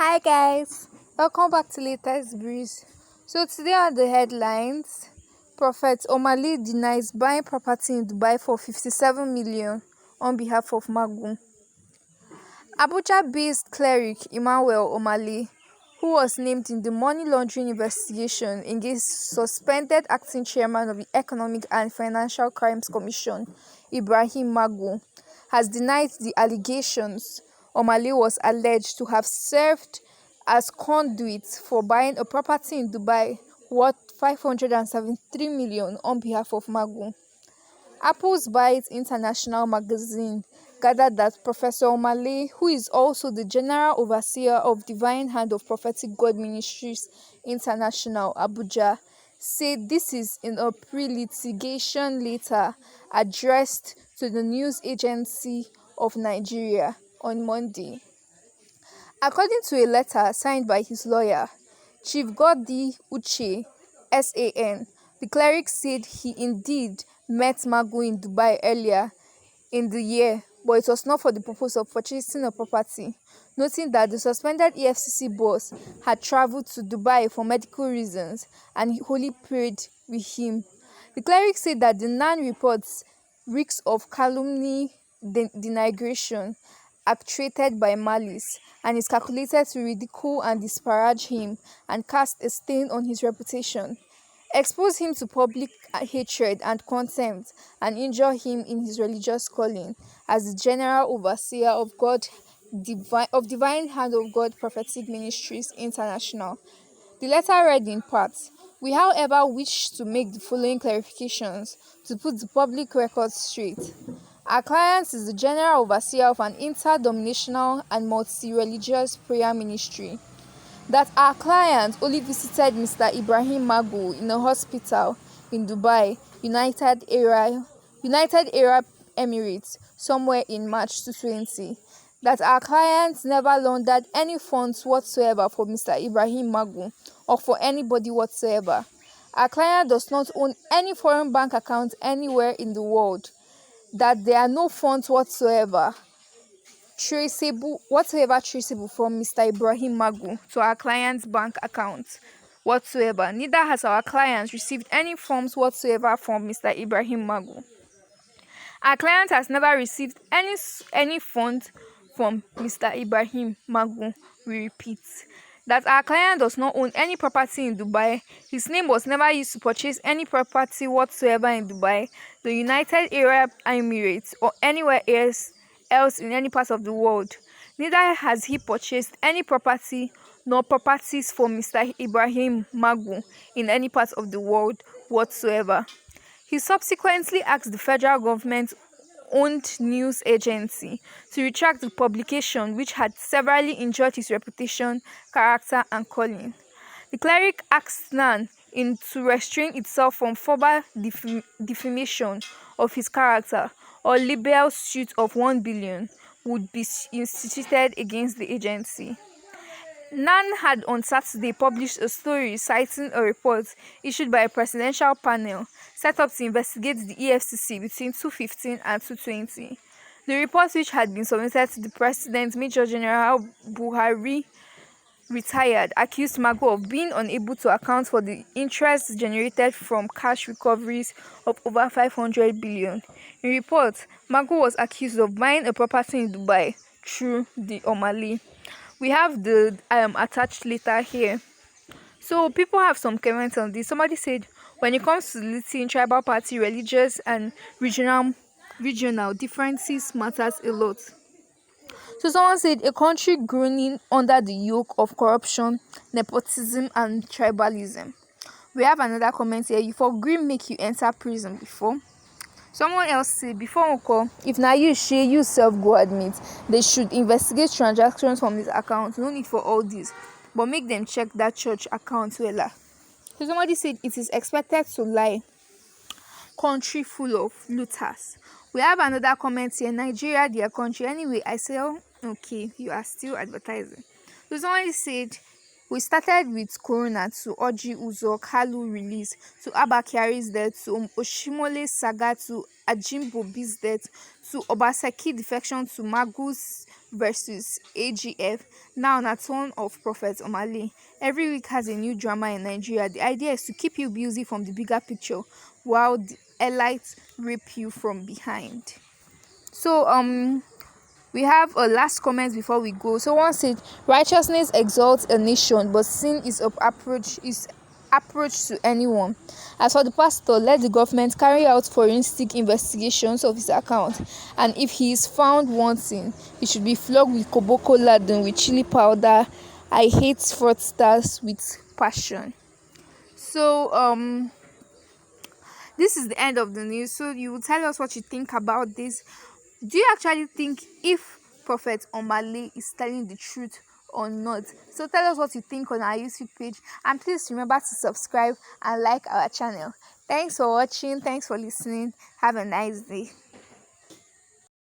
Hi guys, welcome back to Latest Breeze. So today on the headlines, Prophet Omale denies buying property in Dubai for 57 million on behalf of Magu. Abuja-based cleric Emmanuel Omale, who was named in the money laundering investigation against suspended acting chairman of the Economic and Financial Crimes Commission, Ibrahim Magu, has denied the allegations. Omale was alleged to have served as conduit for buying a property in Dubai worth 573 million on behalf of Magu. Apple's Byte International magazine gathered that Professor Omale, who is also the General Overseer of Divine Hand of Prophetic God Ministries International, Abuja, said this is in a pre-litigation letter addressed to the News Agency of Nigeria on Monday. According to a letter signed by his lawyer, Chief Godi Uche, SAN, the cleric said he indeed met Magu in Dubai earlier in the year, but it was not for the purpose of purchasing a property, noting that the suspended EFCC boss had traveled to Dubai for medical reasons and he only prayed with him. The cleric said that the NAN reports reeks of calumny, denigration, actuated by malice, and is calculated to ridicule and disparage him and cast a stain on his reputation, expose him to public hatred and contempt, and injure him in his religious calling as the General Overseer of Divine Hand of God Prophetic Ministries International. The letter read in part, "We, however, wish to make the following clarifications to put the public record straight. Our client is the General Overseer of an interdenominational and multi-religious prayer ministry. That our client only visited Mr. Ibrahim Magu in a hospital in Dubai, United Arab Emirates, somewhere in March 2020. That our client never laundered any funds whatsoever for Mr. Ibrahim Magu or for anybody whatsoever. Our client does not own any foreign bank account anywhere in the world. That there are no funds whatsoever traceable from Mr. Ibrahim Magu to our client's bank account whatsoever. Neither has our client received any funds whatsoever from Mr. Ibrahim Magu. Our client has never received any funds from Mr. Ibrahim Magu. We repeat, that our client does not own any property in Dubai. His name was never used to purchase any property whatsoever in Dubai, the United Arab Emirates, or anywhere else in any part of the world. Neither has he purchased any property nor properties for Mr. Ibrahim Magu in any part of the world whatsoever." He subsequently asked the federal government-owned news agency to retract the publication, which had severely injured his reputation, character, and calling. The cleric asked NAN to restrain itself from further defamation of his character, or libel suit of 1 billion would be instituted against the agency. NAN had on Saturday published a story citing a report issued by a presidential panel set up to investigate the EFCC between 2015 and 2020. The report, which had been submitted to the President Major General Buhari, retired, accused Magu of being unable to account for the interest generated from cash recoveries of over 500 billion. In report, Magu was accused of buying a property in Dubai through the Omale. We have the attached letter here. So people have some comments on this. Somebody said, when it comes to litigating tribal party, religious and regional differences matters a lot. So someone said, a country groaning under the yoke of corruption, nepotism, and tribalism. We have another comment here. You for green make you enter prison before. Someone else said, before Uncle, if now you share you self go admit, they should investigate transactions from his account. No need for all this, but make them check that church account well. So somebody said, it is expected to lie. Country full of looters. We have another comment here. Nigeria, their country. Anyway, I say, oh, okay, you are still advertising. So somebody said, we started with Corona to Oji Uzo Kalu release, to Abakari's death, to Oshimole's saga, to Ajimbobi's death, to Obaseki defection, to Magu's versus AGF. Now na turn of Prophet Omale. Every week has a new drama in Nigeria. The idea is to keep you busy from the bigger picture while the elites rape you from behind. So we have a last comment before we go. So one said, righteousness exalts a nation, but sin is approach to anyone. As for the pastor, let the government carry out forensic investigations of his account, and if he is found wanting, he should be flogged with koboko laden with chili powder. I hate fraudsters with passion. So this is the end of the news. So you will tell us what you think about this. Do you actually think if Prophet Omale is telling the truth or not? So tell us what you think on our YouTube page, and please remember to subscribe and like our channel. Thanks for watching. Thanks for listening. Have a nice day.